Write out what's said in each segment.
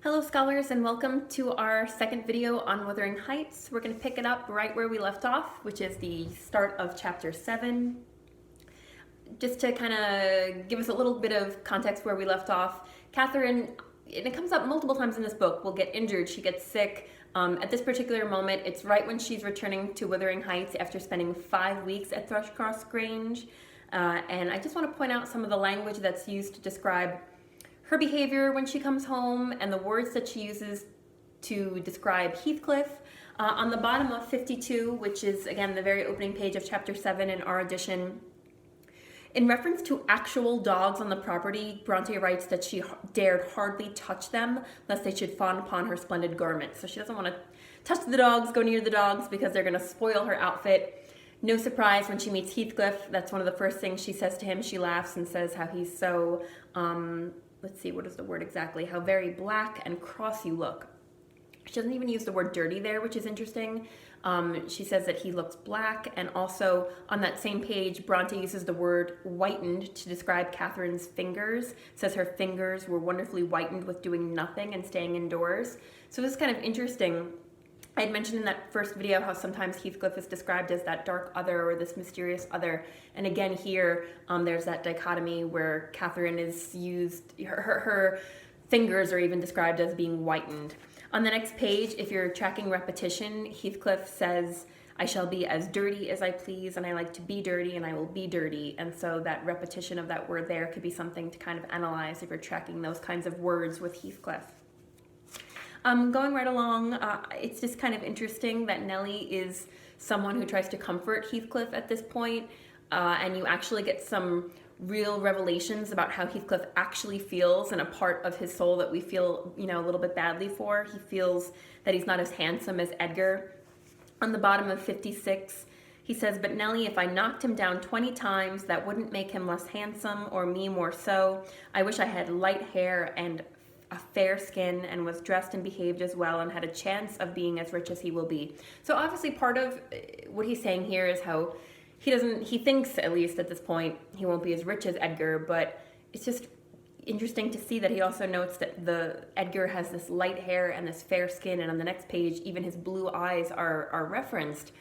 Hello scholars, and welcome to our second video on Wuthering Heights. We're going to pick it up right where we left off, which is the start of chapter 7. Just to kind of give us a little bit of context where we left off, Catherine, and it comes up multiple times in this book, will get injured, she gets sick. At this particular moment, it's right when she's returning to Wuthering Heights after spending 5 weeks at Thrushcross Grange. And I just want to point out some of the language that's used to describe her behavior when she comes home and the words that she uses to describe Heathcliff. On the bottom of 52, which is again the very opening page of chapter 7 in our edition, in reference to actual dogs on the property, Bronte writes that she dared hardly touch them lest they should fawn upon her splendid garments. So she doesn't want to touch the dogs, go near the dogs, because they're going to spoil her outfit. No surprise when she meets Heathcliff, that's one of the first things she says to him. She laughs and says how he's so, let's see, what is the word exactly? How very black and cross you look. She doesn't even use the word dirty there, which is interesting. She says that he looks black, and also on that same page, Bronte uses the word whitened to describe Catherine's fingers. Says her fingers were wonderfully whitened with doing nothing and staying indoors. So this is kind of interesting. I had mentioned in that first video how sometimes Heathcliff is described as that dark other or this mysterious other. And again here, there's that dichotomy where Catherine is used, her fingers are even described as being whitened. On the next page, if you're tracking repetition, Heathcliff says, I shall be as dirty as I please, and I like to be dirty, and I will be dirty. And so that repetition of that word there could be something to kind of analyze if you're tracking those kinds of words with Heathcliff. Going right along, it's just kind of interesting that Nellie is someone who tries to comfort Heathcliff at this point, and you actually get some real revelations about how Heathcliff actually feels and a part of his soul that we feel, a little bit badly for. He feels that he's not as handsome as Edgar. On the bottom of 56, he says, but Nellie, if I knocked him down 20 times, that wouldn't make him less handsome or me more so. I wish I had light hair and a fair skin and was dressed and behaved as well and had a chance of being as rich as he will be. So obviously part of what he's saying here is how he thinks, at least at this point, he won't be as rich as Edgar, but it's just interesting to see that he also notes that Edgar has this light hair and this fair skin, and on the next page, even his blue eyes are referenced.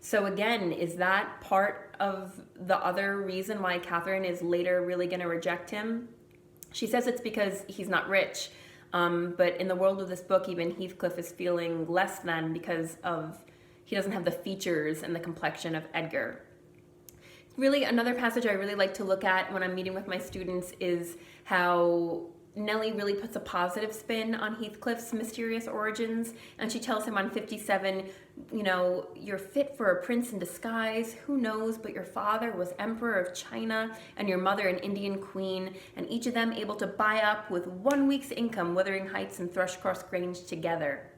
So again, is that part of the other reason why Catherine is later really going to reject him? She says it's because he's not rich, but in the world of this book, even Heathcliff is feeling less than because he doesn't have the features and the complexion of Edgar. Really, another passage I really like to look at when I'm meeting with my students is how Nellie really puts a positive spin on Heathcliff's mysterious origins, and she tells him on 57, you're fit for a prince in disguise. Who knows, but your father was emperor of China and your mother an Indian queen, and each of them able to buy up with 1 week's income Wuthering Heights and Thrushcross Grange together.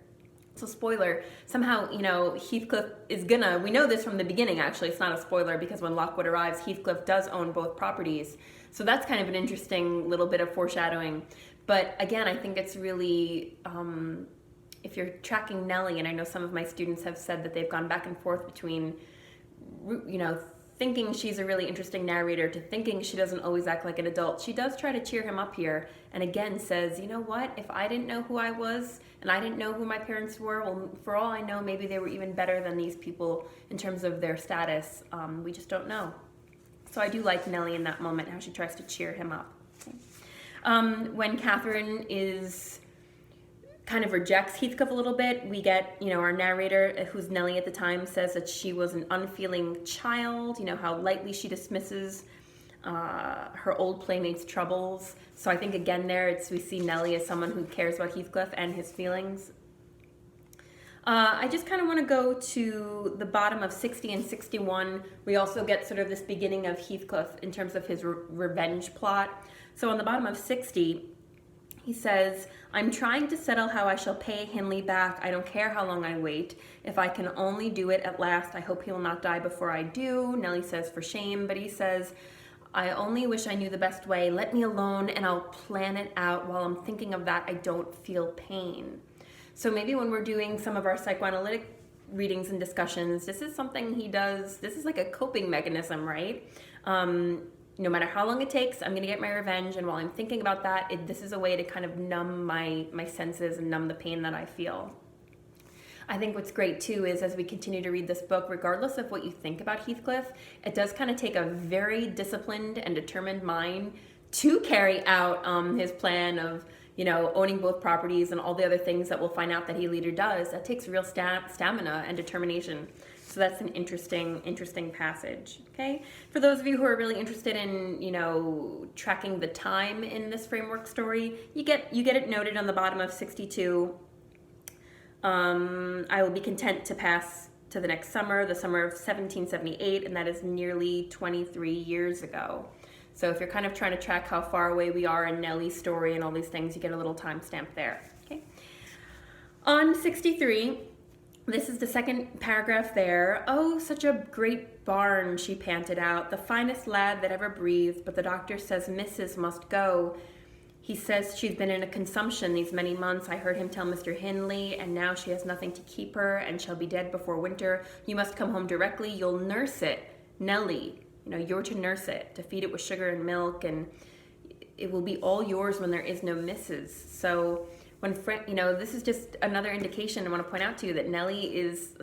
So spoiler, somehow, Heathcliff is we know this from the beginning actually, it's not a spoiler because when Lockwood arrives, Heathcliff does own both properties. So that's kind of an interesting little bit of foreshadowing. But again, I think it's really, if you're tracking Nellie, and I know some of my students have said that they've gone back and forth between, thinking she's a really interesting narrator to thinking she doesn't always act like an adult. She does try to cheer him up here, and again says, you know what, if I didn't know who I was, and I didn't know who my parents were, well, for all I know, maybe they were even better than these people in terms of their status. We just don't know. So I do like Nellie in that moment, how she tries to cheer him up. When Catherine kind of rejects Heathcliff a little bit, we get, our narrator, who's Nellie at the time, says that she was an unfeeling child, how lightly she dismisses her old playmate's troubles. So I think again there, we see Nellie as someone who cares about Heathcliff and his feelings. I just kind of want to go to the bottom of 60 and 61. We also get sort of this beginning of Heathcliff in terms of his revenge plot. So on the bottom of 60, he says, I'm trying to settle how I shall pay Hindley back. I don't care how long I wait. If I can only do it at last, I hope he will not die before I do. Nellie says, for shame, but he says, I only wish I knew the best way. Let me alone and I'll plan it out. While I'm thinking of that, I don't feel pain. So maybe when we're doing some of our psychoanalytic readings and discussions, this is something he does. This is like a coping mechanism, right? no matter how long it takes, I'm going to get my revenge. And while I'm thinking about that, this is a way to kind of numb my senses and numb the pain that I feel. I think what's great too is as we continue to read this book, regardless of what you think about Heathcliff, it does kind of take a very disciplined and determined mind to carry out his plan of, owning both properties and all the other things that we'll find out that he later does. That takes real stamina and determination. So that's an interesting passage. Okay, for those of you who are really interested in, tracking the time in this framework story, you get it noted on the bottom of 62. I will be content to pass to the next summer, the summer of 1778, and that is nearly 23 years ago. So if you're kind of trying to track how far away we are in Nellie's story and all these things, you get a little timestamp there. Okay. On 63, this is the second paragraph there. "Oh, such a great barn," she panted out, "the finest lad that ever breathed, but the doctor says Mrs. must go. He says she's been in a consumption these many months. I heard him tell Mr. Hindley, and now she has nothing to keep her and shall be dead before winter. You must come home directly. You'll nurse it. Nellie, you're to nurse it, to feed it with sugar and milk, and it will be all yours when there is no Mrs." So when this is just another indication I want to point out to you that Nellie is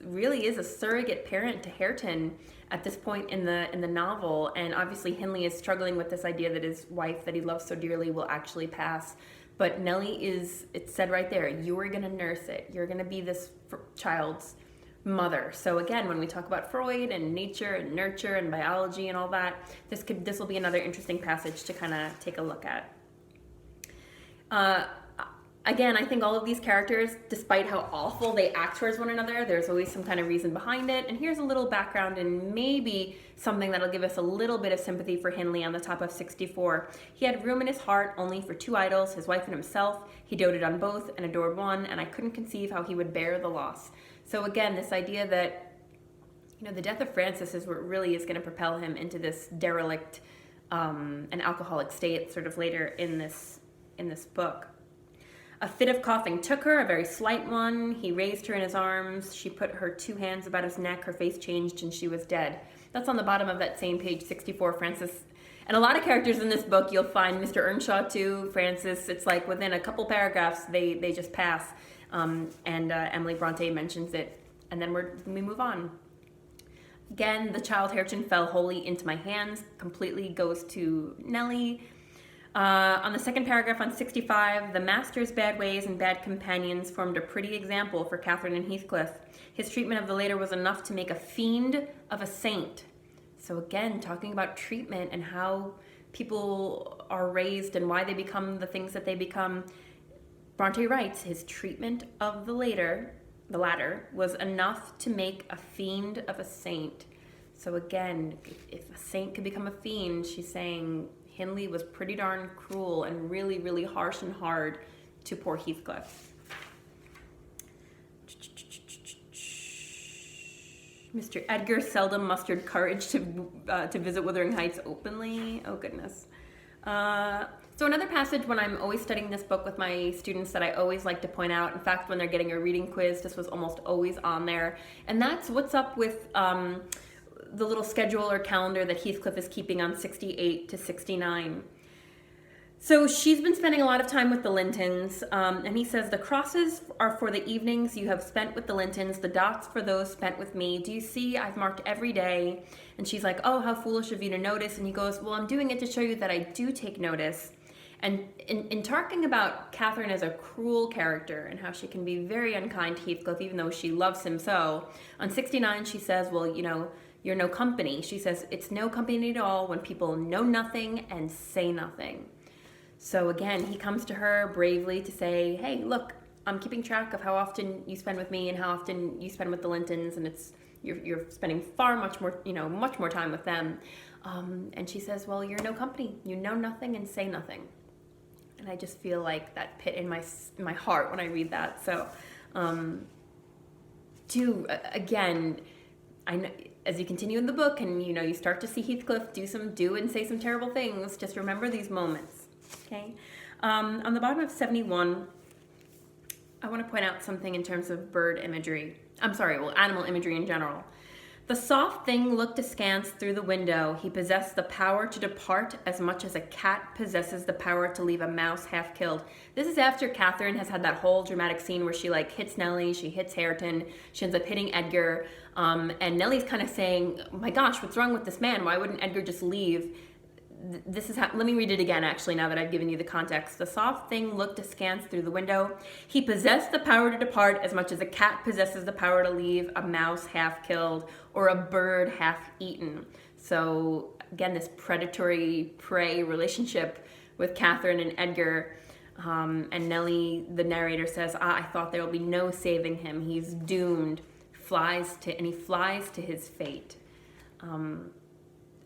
really is a surrogate parent to Hareton at this point in the novel, and obviously Hindley is struggling with this idea that his wife that he loves so dearly will actually pass. But Nellie it's said right there, you're going to nurse it. You're going to be this child's mother. So again, when we talk about Freud and nature and nurture and biology and all that, this will be another interesting passage to kind of take a look at. Again, I think all of these characters, despite how awful they act towards one another, there's always some kind of reason behind it. And here's a little background and maybe something that'll give us a little bit of sympathy for Hindley on the top of 64. He had room in his heart only for two idols, his wife and himself. He doted on both and adored one, and I couldn't conceive how he would bear the loss. So again, this idea that, the death of Francis is what really is going to propel him into this derelict and alcoholic state sort of later in this book. "A fit of coughing took her, a very slight one. He raised her in his arms. She put her two hands about his neck. Her face changed, and she was dead." That's on the bottom of that same page, 64, Francis. And a lot of characters in this book, you'll find Mr. Earnshaw too, Francis. It's like within a couple paragraphs, they just pass. Emily Bronte mentions it. And then we move on. Again, the child Hareton fell wholly into my hands, completely goes to Nellie. On the second paragraph on 65, "The master's bad ways and bad companions formed a pretty example for Catherine and Heathcliff. His treatment of the later was enough to make a fiend of a saint." So again, talking about treatment and how people are raised and why they become the things that they become. Bronte writes, his treatment of the latter was enough to make a fiend of a saint. So again, if a saint could become a fiend, she's saying Hindley was pretty darn cruel and really, really harsh and hard to poor Heathcliff. "Mr. Edgar seldom mustered courage to visit Wuthering Heights openly." Oh, goodness. So another passage when I'm always studying this book with my students that I always like to point out, in fact, when they're getting a reading quiz, this was almost always on there, and that's what's up with the little schedule or calendar that Heathcliff is keeping on 68 to 69. So she's been spending a lot of time with the Lintons, and he says, "The crosses are for the evenings you have spent with the Lintons, the dots for those spent with me. Do you see, I've marked every day." And she's like, "Oh, how foolish of you to notice." And he goes, "Well, I'm doing it to show you that I do take notice." And in talking about Catherine as a cruel character and how she can be very unkind to Heathcliff, even though she loves him so, on 69 she says, "Well, you're no company." She says, "It's no company at all when people know nothing and say nothing." So again, he comes to her bravely to say, "Hey, look, I'm keeping track of how often you spend with me and how often you spend with the Lintons, and you're spending much more time with them." And she says, "Well, you're no company. You know nothing and say nothing." And I just feel like that pit in my heart when I read that. So, again, I know, as you continue in the book and you start to see Heathcliff do and say some terrible things, just remember these moments. Okay. On the bottom of 71, I want to point out something in terms of bird imagery. Animal imagery in general. The soft thing looked askance through the window. He possessed the power to depart as much as a cat possesses the power to leave a mouse half killed. This is after Catherine has had that whole dramatic scene where she like hits Nellie, she hits Hareton, she ends up hitting Edgar, and Nellie's kind of saying, oh my gosh, what's wrong with this man? Why wouldn't Edgar just leave? This is how, let me read it again actually now that I've given you the context. The soft thing looked askance through the window. He possessed the power to depart as much as a cat possesses the power to leave a mouse half killed or a bird half eaten. So again, this predatory prey relationship with Catherine and Edgar. And Nellie, the narrator, says, I thought there will be no saving him. He's doomed. And he flies to his fate.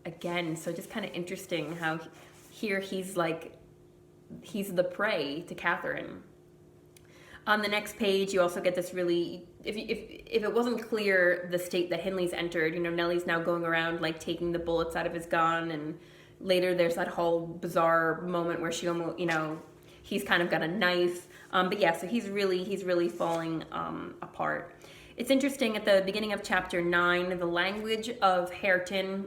Again, so just kind of interesting how here he's the prey to Catherine. On the next page, you also get this really, if it wasn't clear the state that Hindley's entered, Nellie's now going around like taking the bullets out of his gun, and later there's that whole bizarre moment where she almost, he's kind of got a knife. But yeah, so he's really falling apart. It's interesting at the beginning of chapter 9, the language of Hareton,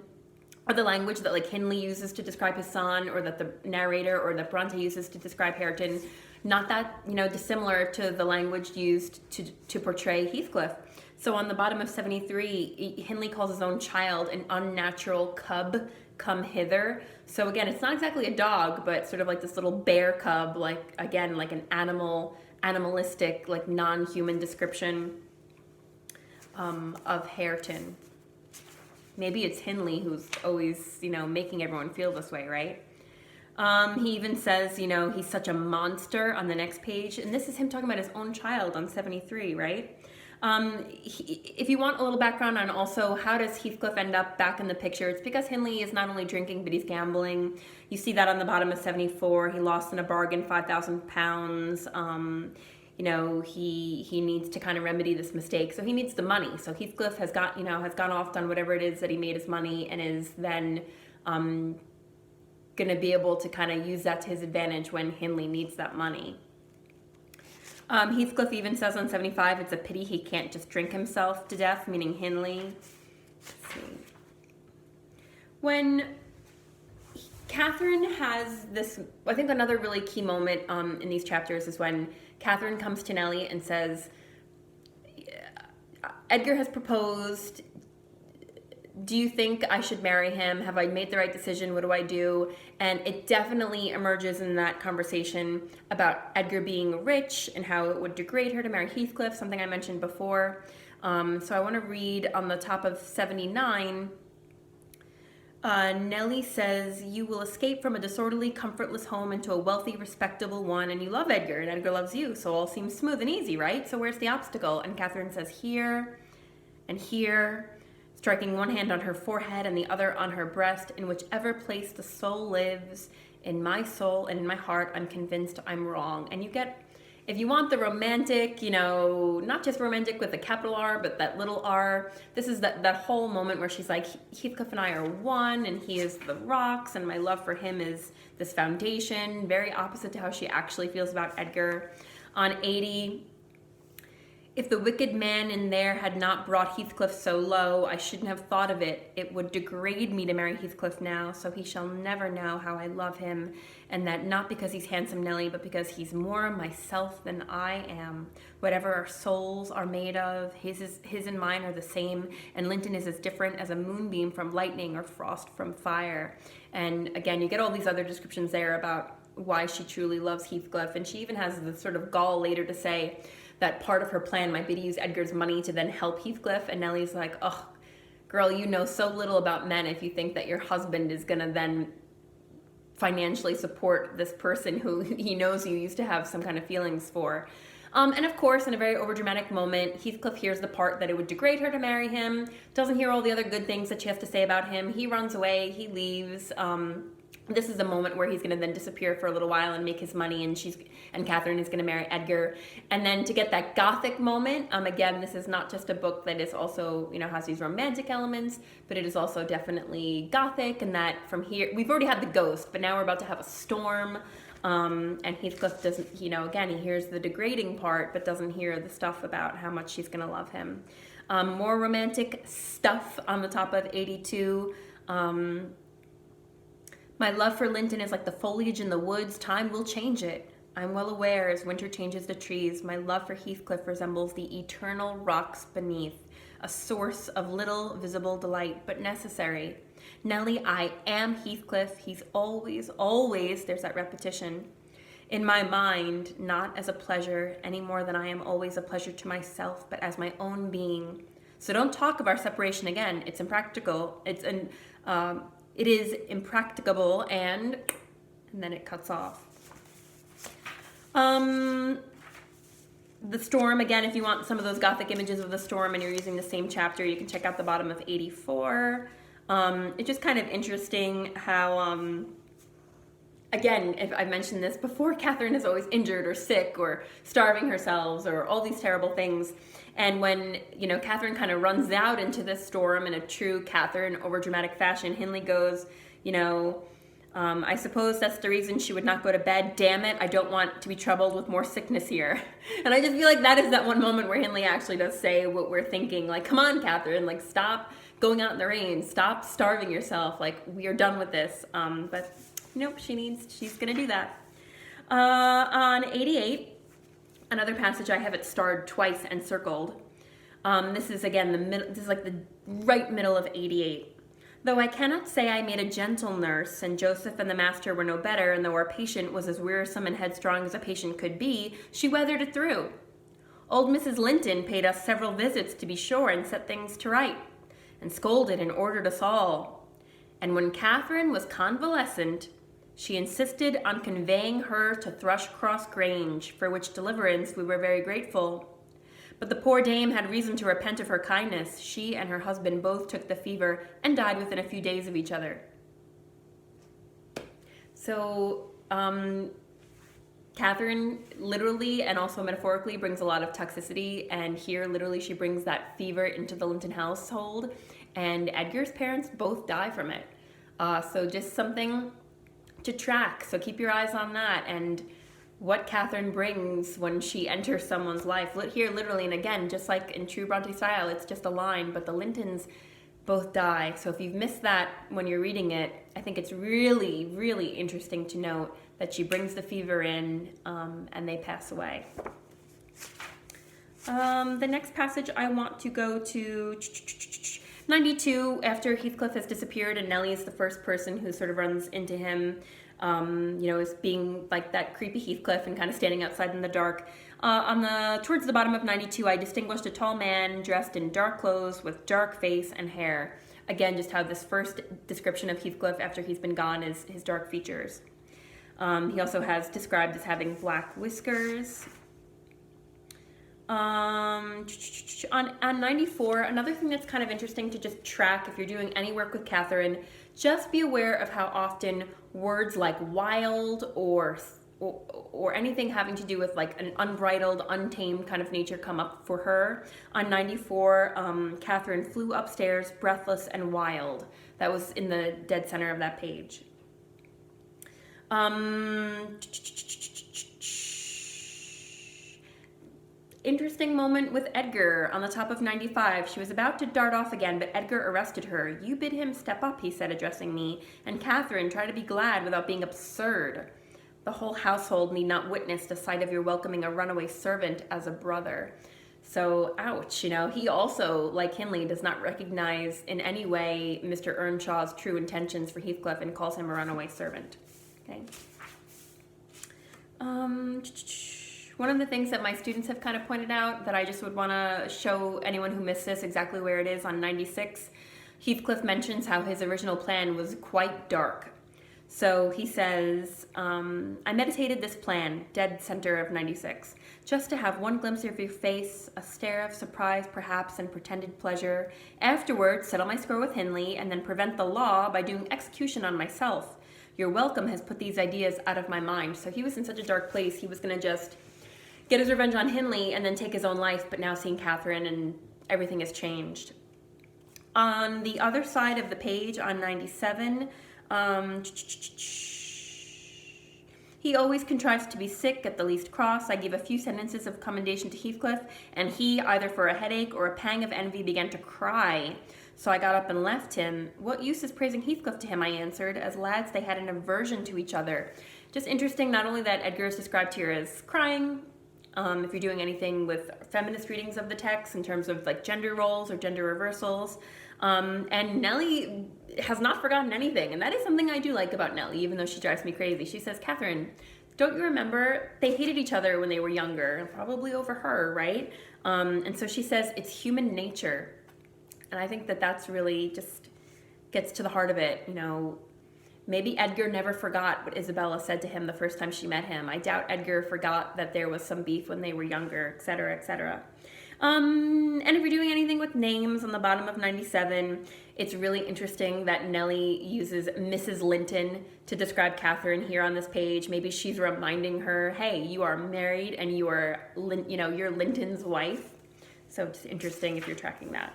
or the language that like Hindley uses to describe his son, or that the narrator or that Bronte uses to describe Hareton, not that dissimilar to the language used to portray Heathcliff. So on the bottom of 73, Hindley calls his own child an unnatural cub, come hither. So again, it's not exactly a dog, but sort of like this little bear cub, like again, like an animalistic, like non-human description of Hareton. Maybe it's Hindley who's always, making everyone feel this way, right? He even says, he's such a monster on the next page. And this is him talking about his own child on 73, right? If you want a little background on also how does Heathcliff end up back in the picture, it's because Hindley is not only drinking, but he's gambling. You see that on the bottom of 74. He lost in a bargain £5,000. He needs to kind of remedy this mistake. So he needs the money. So Heathcliff has gone off on whatever it is that he made his money, and is then going to be able to kind of use that to his advantage when Hindley needs that money. Heathcliff even says on 75, it's a pity he can't just drink himself to death, meaning Hindley. Let's see. When Catherine has this, I think another really key moment in these chapters is when Catherine comes to Nellie and says, Edgar has proposed. Do you think I should marry him? Have I made the right decision? What do I do? And it definitely emerges in that conversation about Edgar being rich and how it would degrade her to marry Heathcliff, something I mentioned before. So I want to read on the top of 79. Nellie says, you will escape from a disorderly, comfortless home into a wealthy, respectable one, and you love Edgar, and Edgar loves you, so all seems smooth and easy, right? So where's the obstacle? And Catherine says, here and here, striking one hand on her forehead and the other on her breast. In whichever place the soul lives, in my soul and in my heart, I'm convinced I'm wrong. And you get, if you want the romantic, not just romantic with a capital R, but that little R, this is that whole moment where she's like, Heathcliff and I are one, and he is the rocks, and my love for him is this foundation, very opposite to how she actually feels about Edgar. On 80, if the wicked man in there had not brought Heathcliff so low, I shouldn't have thought of it. It would degrade me to marry Heathcliff now, so he shall never know how I love him, and that not because he's handsome, Nellie, but because he's more myself than I am. Whatever our souls are made of, his and mine are the same, and Linton is as different as a moonbeam from lightning or frost from fire. And again, you get all these other descriptions there about why she truly loves Heathcliff, and she even has the sort of gall later to say that part of her plan might be to use Edgar's money to then help Heathcliff. And Nellie's like, oh, girl, you know so little about men if you think that your husband is going to then financially support this person who he knows you used to have some kind of feelings for. And of course, in a very overdramatic moment, Heathcliff hears the part that it would degrade her to marry him, doesn't hear all the other good things that she has to say about him. He runs away, he leaves. This is the moment where he's going to then disappear for a little while and make his money, and Catherine is going to marry Edgar. And then to get that gothic moment, again, this is not just a book that is also, has these romantic elements, but it is also definitely gothic, and that from here, we've already had the ghost, but now we're about to have a storm. And Heathcliff doesn't, again, he hears the degrading part, but doesn't hear the stuff about how much she's going to love him. More romantic stuff on the top of 82. My love for Linton is like the foliage in the woods. Time will change it. I'm well aware as winter changes the trees, my love for Heathcliff resembles the eternal rocks beneath, a source of little visible delight, but necessary. Nellie, I am Heathcliff. He's always, always, there's that repetition, in my mind, not as a pleasure any more than I am always a pleasure to myself, but as my own being. So don't talk of our separation again. It's impractical. It is impracticable, and then it cuts off. The storm, again, if you want some of those gothic images of the storm and you're using the same chapter, you can check out the bottom of 84. It's just kind of interesting how, again, if I've mentioned this before, Catherine is always injured or sick or starving herself or all these terrible things. And when, Catherine kind of runs out into this storm in a true Catherine overdramatic fashion, Hindley goes, I suppose that's the reason she would not go to bed. Damn it, I don't want to be troubled with more sickness here. And I just feel like that is that one moment where Hindley actually does say what we're thinking. Like, come on, Catherine, like, stop going out in the rain. Stop starving yourself. Like, we are done with this. But nope, she's going to do that. On 88, another passage, I have it starred twice and circled. This is, again, this is like the right middle of 88. Though I cannot say I made a gentle nurse, and Joseph and the master were no better, and though our patient was as wearisome and headstrong as a patient could be, she weathered it through. Old Mrs. Linton paid us several visits, to be sure, and set things to right, and scolded and ordered us all. And when Catherine was convalescent, she insisted on conveying her to Thrushcross Grange, for which deliverance we were very grateful. But the poor dame had reason to repent of her kindness. She and her husband both took the fever and died within a few days of each other. So, Catherine literally and also metaphorically brings a lot of toxicity, and here literally she brings that fever into the Linton household, and Edgar's parents both die from it. So just something to track. So keep your eyes on that, and what Catherine brings when she enters someone's life. Here, literally, and again, just like in true Bronte style, it's just a line, but the Lintons both die. So if you've missed that when you're reading it, I think it's really, really interesting to note that she brings the fever in, and they pass away. The next passage I want to go to 92, after Heathcliff has disappeared and Nellie is the first person who sort of runs into him, as being like that creepy Heathcliff and kind of standing outside in the dark. Towards the bottom of 92, I distinguished a tall man dressed in dark clothes with dark face and hair. Again, just how this first description of Heathcliff after he's been gone is his dark features. He also has described as having black whiskers. On 94, another thing that's kind of interesting to just track if you're doing any work with Catherine, just be aware of how often words like wild or anything having to do with like an unbridled, untamed kind of nature come up for her. On 94, Catherine flew upstairs, breathless and wild. That was in the dead center of that page. Interesting moment with Edgar on the top of 95. She was about to dart off again, but Edgar arrested her. You bid him step up, he said, addressing me, and Catherine, try to be glad without being absurd. The whole household need not witness the sight of your welcoming a runaway servant as a brother. So, ouch, he also, like Hindley, does not recognize in any way Mr. Earnshaw's true intentions for Heathcliff and calls him a runaway servant. Okay. One of the things that my students have kind of pointed out that I just would want to show anyone who missed this exactly where it is on 96, Heathcliff mentions how his original plan was quite dark. So he says, I meditated this plan, dead center of 96, just to have one glimpse of your face, a stare of surprise perhaps and pretended pleasure, afterwards settle my score with Hindley, and then prevent the law by doing execution on myself. Your welcome has put these ideas out of my mind. So he was in such a dark place, he was going to just get his revenge on Hindley and then take his own life, but now seeing Catherine and everything has changed. On the other side of the page, on 97, He always contrives to be sick at the least cross. I gave a few sentences of commendation to Heathcliff, and he, either for a headache or a pang of envy, began to cry. So I got up and left him. What use is praising Heathcliff to him, I answered. As lads, they had an aversion to each other. Just interesting, not only that Edgar is described here as crying, if you're doing anything with feminist readings of the text in terms of like gender roles or gender reversals. And Nellie has not forgotten anything, and that is something I do like about Nellie, even though she drives me crazy. She says, Catherine, don't you remember they hated each other when they were younger, probably over her, right? And so she says it's human nature, and I think that that's really just gets to the heart of it. You know, maybe Edgar never forgot what Isabella said to him the first time she met him. I doubt Edgar forgot that there was some beef when they were younger, etc., etc. And if you're doing anything with names on the bottom of 97, it's really interesting that Nellie uses Mrs. Linton to describe Catherine here on this page. Maybe she's reminding her, hey, you are married and you are, you're Linton's wife. So it's interesting if you're tracking that.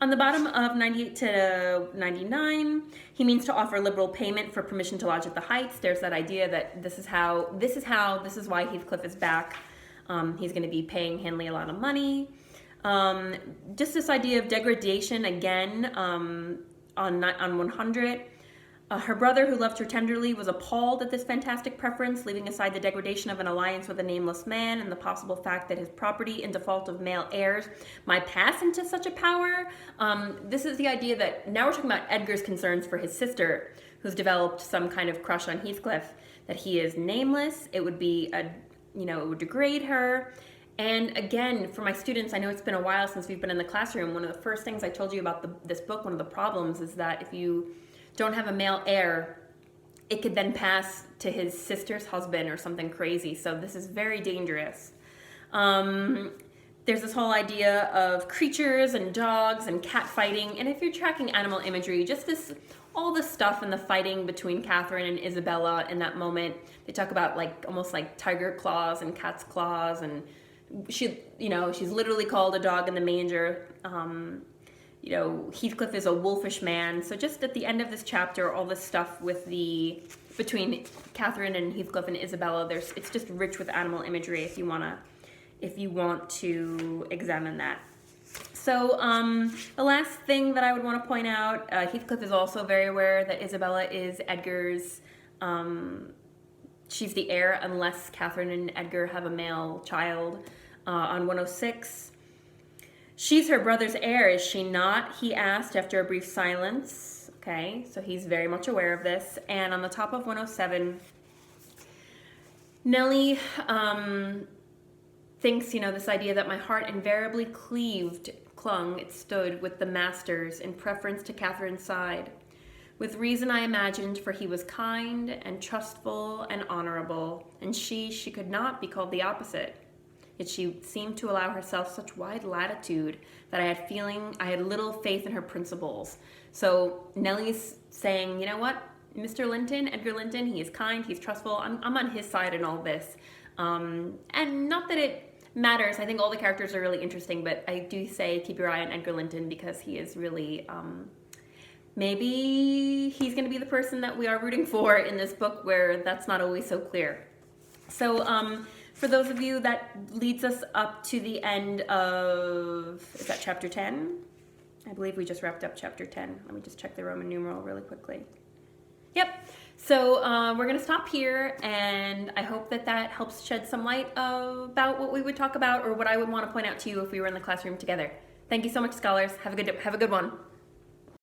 On the bottom of 98 to 99, he means to offer liberal payment for permission to lodge at the Heights. There's that idea that this is why Heathcliff is back. He's going to be paying Hindley a lot of money. Just this idea of degradation again on 100. Her brother, who loved her tenderly, was appalled at this fantastic preference, leaving aside the degradation of an alliance with a nameless man and the possible fact that his property, in default of male heirs, might pass into such a power. This is the idea that now we're talking about Edgar's concerns for his sister, who's developed some kind of crush on Heathcliff, that he is nameless. It would be it would degrade her. And again, for my students, I know it's been a while since we've been in the classroom. One of the first things I told you about this book, one of the problems is that if you don't have a male heir, it could then pass to his sister's husband or something crazy. So this is very dangerous. There's this whole idea of creatures and dogs and cat fighting. And if you're tracking animal imagery, just all the stuff and the fighting between Catherine and Isabella in that moment. They talk about almost like tiger claws and cat's claws, and she's literally called a dog in the manger. Heathcliff is a wolfish man. So just at the end of this chapter, all this stuff between Catherine and Heathcliff and Isabella, it's just rich with animal imagery if you want to examine that. So the last thing that I would want to point out, Heathcliff is also very aware that Isabella is Edgar's, she's the heir unless Catherine and Edgar have a male child. On 106, she's her brother's heir, is she not? He asked after a brief silence. Okay, so he's very much aware of this. And on the top of 107, Nellie thinks, this idea that my heart invariably clung, it stood with the masters in preference to Catherine's side. With reason I imagined, for he was kind and trustful and honorable, and she could not be called the opposite. Yet she seemed to allow herself such wide latitude that I had little faith in her principles. So Nellie's saying, you know what, Mr. Linton, Edgar Linton, he is kind, he's trustful, I'm on his side in all this. And not that it matters, I think all the characters are really interesting, but I do say keep your eye on Edgar Linton because he is really, maybe he's going to be the person that we are rooting for in this book where that's not always so clear. So, for those of you, that leads us up to the end of, is that chapter 10? I believe we just wrapped up chapter 10. Let me just check the Roman numeral really quickly. Yep. So we're going to stop here, and I hope that helps shed some light about what we would talk about or what I would want to point out to you if we were in the classroom together. Thank you so much, scholars. Have a good one.